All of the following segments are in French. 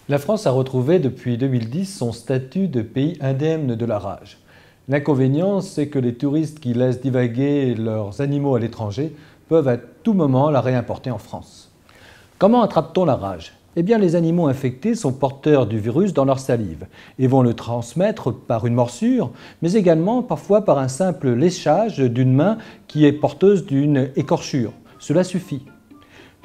La France a retrouvé depuis 2010 son statut de pays indemne de la rage. L'inconvénient, c'est que les touristes qui laissent divaguer leurs animaux à l'étranger peuvent à tout moment la réimporter en France. Comment attrape-t-on la rage? Eh bien, les animaux infectés sont porteurs du virus dans leur salive et vont le transmettre par une morsure, mais également parfois par un simple léchage d'une main qui est porteuse d'une écorchure. Cela suffit.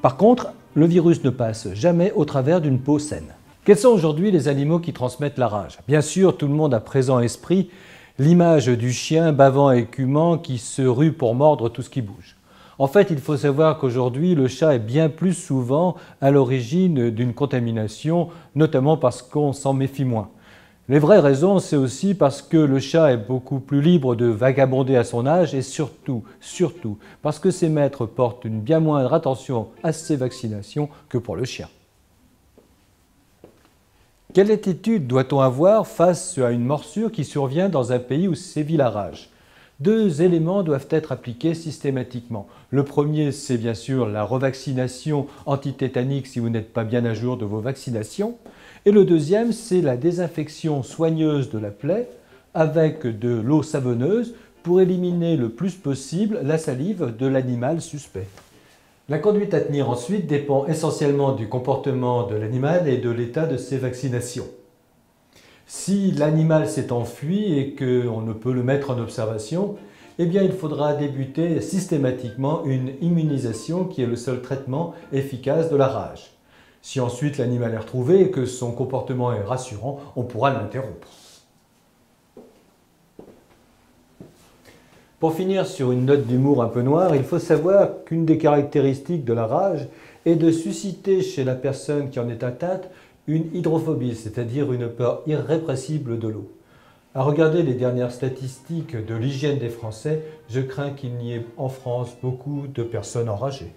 Par contre, le virus ne passe jamais au travers d'une peau saine. Quels sont aujourd'hui les animaux qui transmettent la rage? Bien sûr, tout le monde a présent à l'esprit l'image du chien bavant et écumant qui se rue pour mordre tout ce qui bouge. En fait, il faut savoir qu'aujourd'hui, le chat est bien plus souvent à l'origine d'une contamination, notamment parce qu'on s'en méfie moins. Les vraies raisons, c'est aussi parce que le chat est beaucoup plus libre de vagabonder à son âge et surtout, parce que ses maîtres portent une bien moindre attention à ses vaccinations que pour le chien. Quelle attitude doit-on avoir face à une morsure qui survient dans un pays où sévit la rage? Deux éléments doivent être appliqués systématiquement. Le premier, c'est bien sûr la revaccination antitétanique si vous n'êtes pas bien à jour de vos vaccinations. Et le deuxième, c'est la désinfection soigneuse de la plaie avec de l'eau savonneuse pour éliminer le plus possible la salive de l'animal suspect. La conduite à tenir ensuite dépend essentiellement du comportement de l'animal et de l'état de ses vaccinations. Si l'animal s'est enfui et qu'on ne peut le mettre en observation, eh bien il faudra débuter systématiquement une immunisation qui est le seul traitement efficace de la rage. Si ensuite l'animal est retrouvé et que son comportement est rassurant, on pourra l'interrompre. Pour finir sur une note d'humour un peu noire, il faut savoir qu'une des caractéristiques de la rage est de susciter chez la personne qui en est atteinte une hydrophobie, c'est-à-dire une peur irrépressible de l'eau. À regarder les dernières statistiques de l'hygiène des Français, je crains qu'il n'y ait en France beaucoup de personnes enragées.